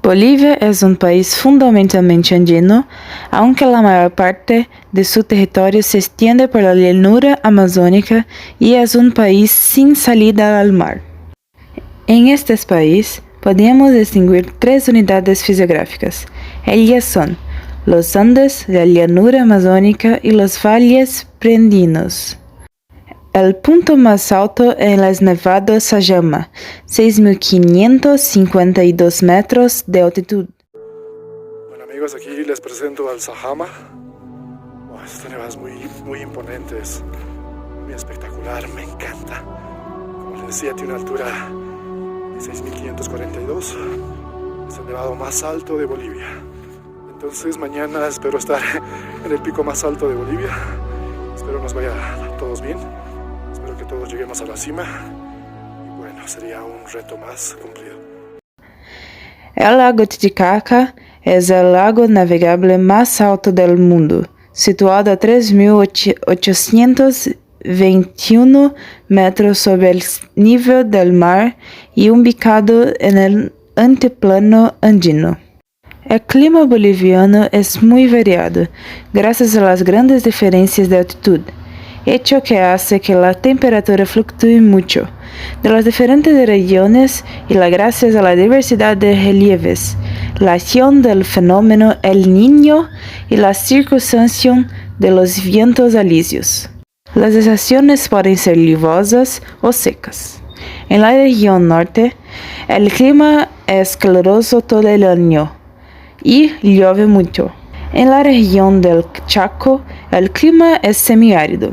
Bolivia es un país fundamentalmente andino, aunque la mayor parte de su territorio se extiende por la llanura amazónica y es un país sin salida al mar. En este país podemos distinguir tres unidades fisiográficas. Ellas son los Andes, la llanura amazónica y los valles prendinos. El punto más alto en las Nevadas se llama 6.552 metros de altitud. Bueno amigos, aquí les presento al Sajama. Esta nevada es muy imponente, es muy espectacular, me encanta. Como les decía, tiene una altura de 6.542. Es el nevado más alto de Bolivia. Entonces mañana espero estar en el pico más alto de Bolivia. Espero nos vaya a todos bien. Espero que todos lleguemos a la cima y bueno, sería un reto más cumplido. El lago Titicaca es el lago navegable más alto del mundo, situado a 3.821 metros sobre el nivel del mar y ubicado en el anteplano andino. El clima boliviano es muy variado, gracias a las grandes diferencias de altitud, hecho que hace que la temperatura fluctúe mucho de las diferentes regiones y gracias a la diversidad de relieves, la acción del fenómeno El Niño y la circunstancia de los vientos alisios. Las estaciones pueden ser lluvosas o secas. En la región norte, el clima es caluroso todo el año y llueve mucho. En la región del Chaco, el clima es semiárido.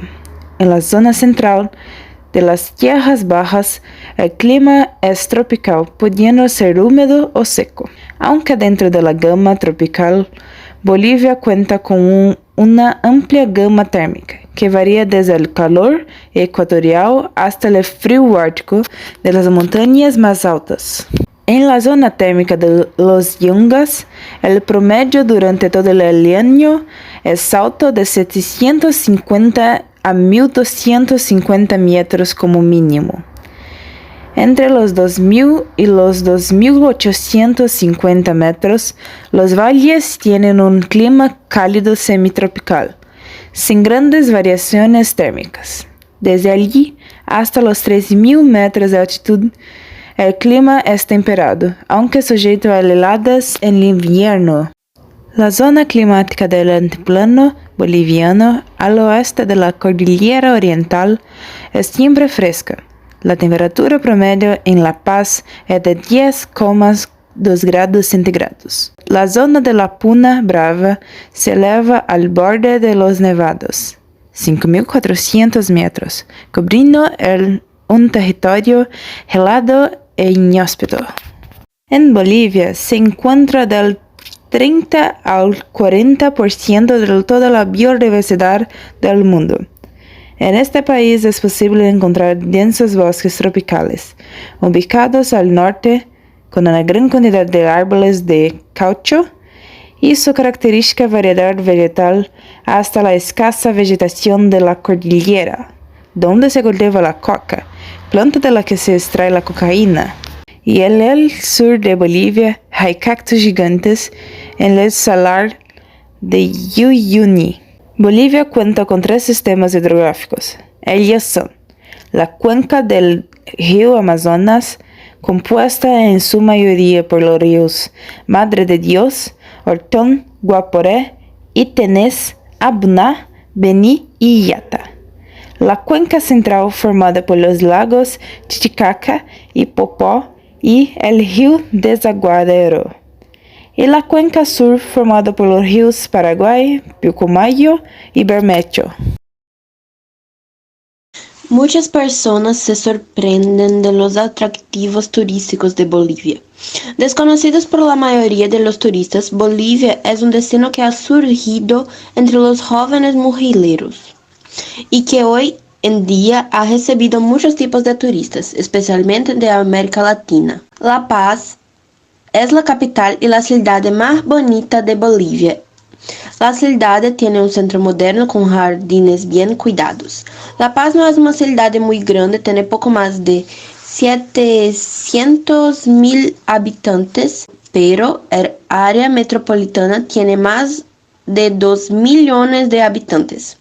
En la zona central de las tierras bajas, el clima es tropical, pudiendo ser húmedo o seco. Aunque dentro de la gama tropical, Bolivia cuenta con una amplia gama térmica, que varía desde el calor ecuatorial hasta el frío ártico de las montañas más altas. En la zona térmica de los Yungas, el promedio durante todo el año es alto de 750 a 1.250 metros como mínimo. Entre los 2.000 y los 2.850 metros, los valles tienen un clima cálido semitropical, sin grandes variaciones térmicas. Desde allí hasta los 3.000 metros de altitud, el clima es temperado, aunque sujeto a heladas en el invierno. La zona climática del altiplano boliviano al oeste de la cordillera oriental es siempre fresca. La temperatura promedio en La Paz es de 10,2 grados centígrados. La zona de la Puna Brava se eleva al borde de los nevados, 5.400 metros, cubriendo un territorio helado e inhóspito. En Bolivia se encuentra del 30 al 40% de toda la biodiversidad del mundo. En este país es posible encontrar densos bosques tropicales, ubicados al norte, con una gran cantidad de árboles de caucho y su característica variedad vegetal hasta la escasa vegetación de la cordillera, donde se cultiva la coca, planta de la que se extrae la cocaína. Y en el sur de Bolivia hay cactus gigantes en el salar de Uyuni. Bolivia cuenta con 3 sistemas hidrográficos. Ellos son la cuenca del río Amazonas, compuesta en su mayoría por los ríos Madre de Dios, Ortón, Guaporé, Itenés, Abuná, Bení y Yata. La cuenca central formada por los lagos Titicaca y Popó y el río Desaguadero. Y la cuenca sur formada por los ríos Paraguay, Pilcomayo y Bermejo. Muchas personas se sorprenden de los atractivos turísticos de Bolivia. Desconocidos por la mayoría de los turistas, Bolivia es un destino que ha surgido entre los jóvenes mochileros y que hoy en día ha recibido muchos tipos de turistas, especialmente de América Latina. La Paz es la capital y la ciudad más bonita de Bolivia. La ciudad tiene un centro moderno con jardines bien cuidados. La Paz no es una ciudad muy grande, tiene poco más de 700.000 habitantes pero el área metropolitana tiene más de 2 millones de habitantes.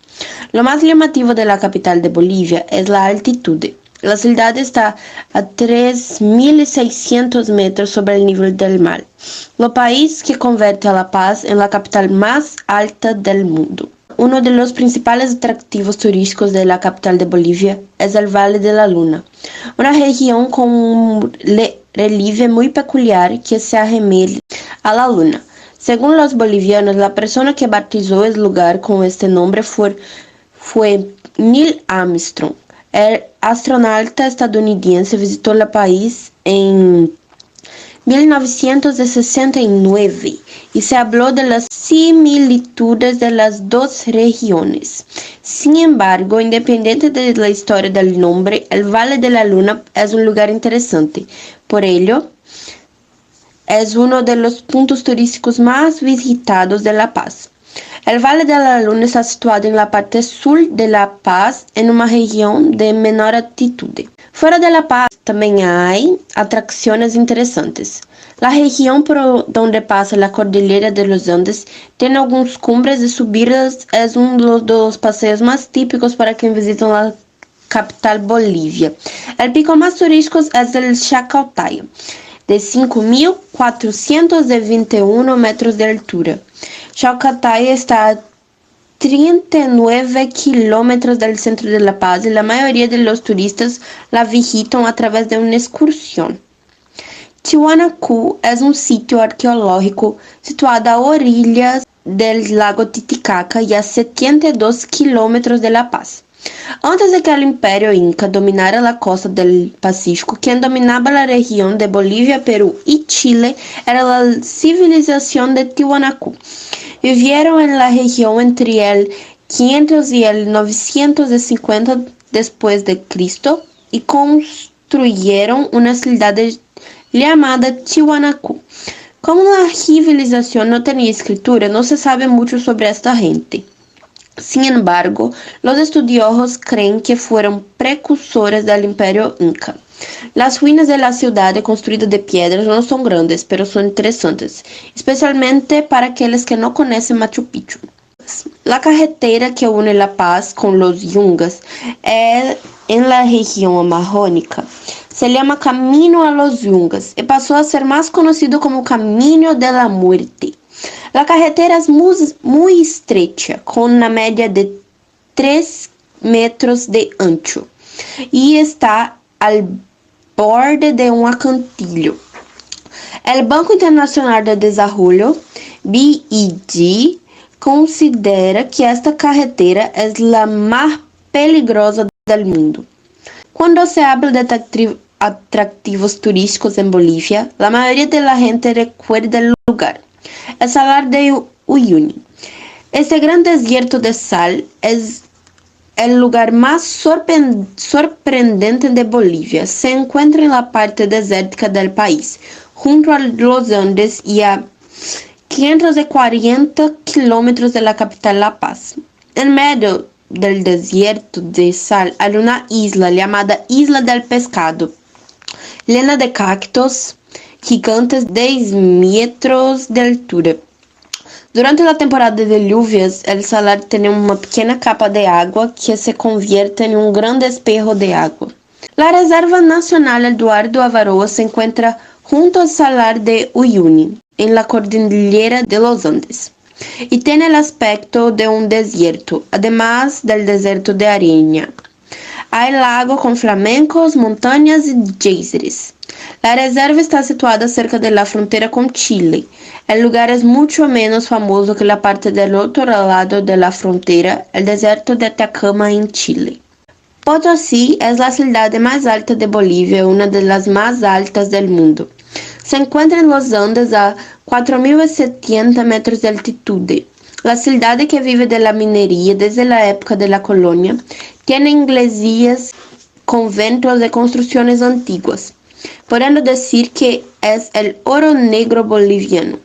Lo más llamativo de la capital de Bolivia es la altitud. La ciudad está a 3.600 metros sobre el nivel del mar, lo país que convierte a La Paz en la capital más alta del mundo. Uno de los principales atractivos turísticos de la capital de Bolivia es el Valle de la Luna, una región con un relieve muy peculiar que se asemeja a la luna. Según los bolivianos, la persona que bautizó el lugar con este nombre fue Neil Armstrong. El astronauta estadounidense visitó el país en 1969 y se habló de las similitudes de las dos regiones. Sin embargo, independiente de la historia del nombre, el Valle de la Luna es un lugar interesante. Por ello, es uno de los puntos turísticos más visitados de La Paz. El Valle de la Luna está situado en la parte sur de La Paz, en una región de menor altitud. Fuera de La Paz también hay atracciones interesantes. La región por donde pasa la cordillera de los Andes tiene algunas cumbres y subidas. Es uno de los paseos más típicos para quien visita la capital Bolivia. El pico más turístico es el Chacaltaya, de 5.421 metros de altura. Chacaltaya está a 39 kilómetros del centro de La Paz y la mayoría de los turistas la visitan a través de una excursión. Tiwanaku es un sitio arqueológico situado a orillas del lago Titicaca y a 72 kilómetros de La Paz. Antes de que el imperio inca dominara la costa del Pacífico, quien dominaba la región de Bolivia, Perú y Chile era la civilización de Tiwanaku. Vivieron en la región entre el 500 y el 950 después de Cristo y construyeron una ciudad llamada Tiwanaku. Como la civilización no tenía escritura, no se sabe mucho sobre esta gente. Sin embargo, los estudiosos creen que fueron precursores del imperio inca. Las ruinas de la ciudad construidas de piedras no son grandes, pero son interesantes, especialmente para aquellos que no conocen Machu Picchu. La carretera que une La Paz con los Yungas en la región amazónica se llama Camino a los Yungas y pasó a ser más conocido como Camino de la Muerte. La carretera es muy estrecha, con una media de 3 metros de ancho y está al borde de un acantillo. El Banco Internacional de Desarrollo, BID, considera que esta carretera es la más peligrosa del mundo. Cuando se habla de atractivos turísticos en Bolivia, la mayoría de la gente recuerda el lugar. El Salar de Uyuni. Este gran desierto de sal es el lugar más sorprendente de Bolivia. Se encuentra en la parte desértica del país, junto a los Andes y a 540 kilómetros de la capital La Paz. En medio del desierto de sal hay una isla llamada Isla del Pescado, llena de cactus gigantes de 10 metros de altura. Durante la temporada de lluvias, el salar tiene una pequeña capa de agua que se convierte en un gran espejo de agua. La Reserva Nacional Eduardo Avaroa se encuentra junto al Salar de Uyuni, en la cordillera de los Andes, y tiene el aspecto de un desierto, además del desierto de arena. Hay lago con flamencos, montañas y geysers. La reserva está situada cerca de la frontera con Chile. El lugar es mucho menos famoso que la parte del otro lado de la frontera, el desierto de Atacama en Chile. Potosí es la ciudad más alta de Bolivia, una de las más altas del mundo. Se encuentra en los Andes a 4.070 metros de altitud. La ciudad que vive de la minería desde la época de la colonia tiene iglesias, conventos y construcciones antiguas, podendo decir que es el oro negro boliviano.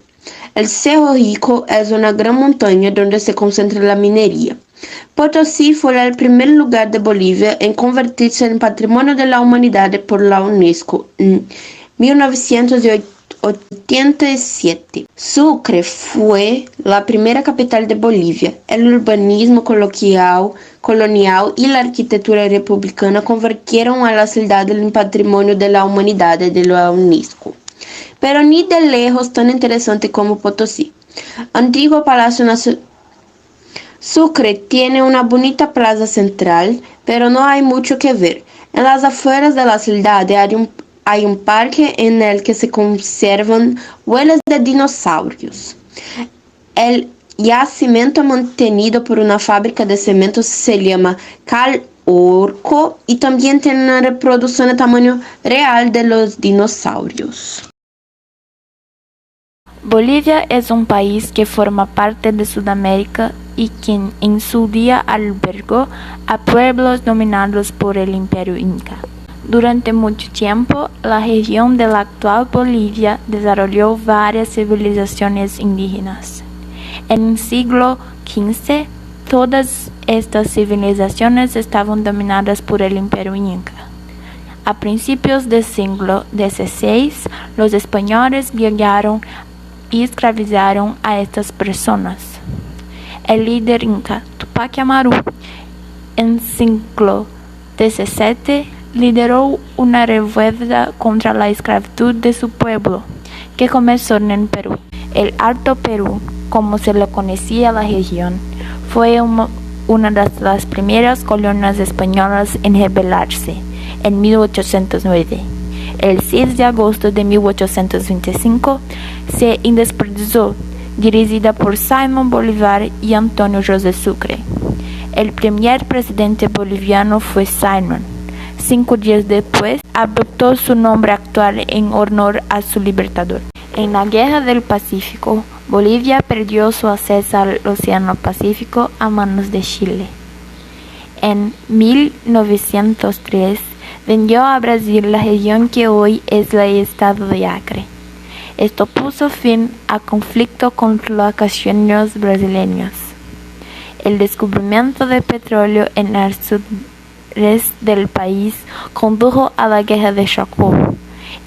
El Cerro Rico es una gran montaña donde se concentra la minería. Potosí fue el primer lugar de Bolivia en convertirse en Patrimonio de la Humanidad por la UNESCO en 1988. 1987. Sucre fue la primera capital de Bolivia. El urbanismo colonial y la arquitectura republicana convirtieron a la ciudad en patrimonio de la humanidad de la UNESCO, pero ni de lejos tan interesante como Potosí. Antiguo Palacio Nacional. Sucre tiene una bonita plaza central, pero no hay mucho que ver. En las afueras de la ciudad hay un parque en el que se conservan huellas de dinosaurios. El yacimiento mantenido por una fábrica de cementos se llama Calorco y también tiene una reproducción a tamaño real de los dinosaurios. Bolivia es un país que forma parte de Sudamérica y quien en su día albergó a pueblos dominados por el Imperio Inca. Durante mucho tiempo, la región de la actual Bolivia desarrolló varias civilizaciones indígenas. En el siglo XV, todas estas civilizaciones estaban dominadas por el Imperio Inca. A principios del siglo XVI, los españoles llegaron y esclavizaron a estas personas. El líder inca Tupac Amaru, en siglo XVII, lideró una revuelta contra la esclavitud de su pueblo, que comenzó en el Perú. El Alto Perú, como se lo conocía la región, fue una de las primeras colonias españolas en rebelarse, en 1809. El 6 de agosto de 1825 se independizó, dirigida por Simón Bolívar y Antonio José Sucre. El primer presidente boliviano fue Simón. 5 días después, adoptó su nombre actual en honor a su libertador. En la Guerra del Pacífico, Bolivia perdió su acceso al Océano Pacífico a manos de Chile. En 1903, vendió a Brasil la región que hoy es el estado de Acre. Esto puso fin al conflicto con los campesinos brasileños. El descubrimiento de petróleo en el sureste del país condujo a la Guerra de Chaco,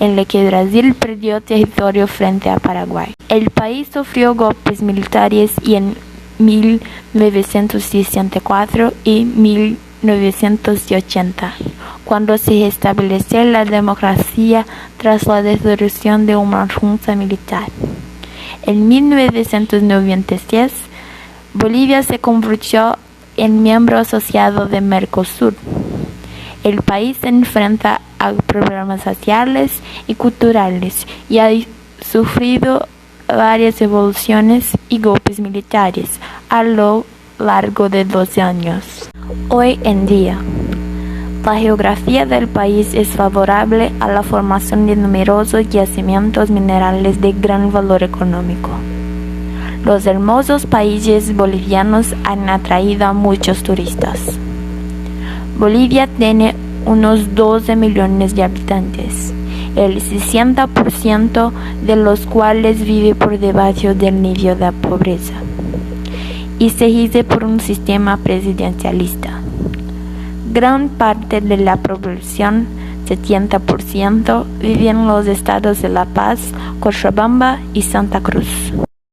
en la que Brasil perdió territorio frente a Paraguay. El país sufrió golpes militares y en 1964 y 1980, cuando se restableció la democracia tras la disolución de una junta militar. En 1996, Bolivia se convirtió en miembro asociado de Mercosur. El país se enfrenta a problemas sociales y culturales y ha sufrido varias revoluciones y golpes militares a lo largo de 12 años. Hoy en día, la geografía del país es favorable a la formación de numerosos yacimientos minerales de gran valor económico. Los hermosos paisajes bolivianos han atraído a muchos turistas. Bolivia tiene unos 12 millones de habitantes, el 60% de los cuales vive por debajo del nivel de pobreza, y se rige por un sistema presidencialista. Gran parte de la población, 70%, vive en los estados de La Paz, Cochabamba y Santa Cruz.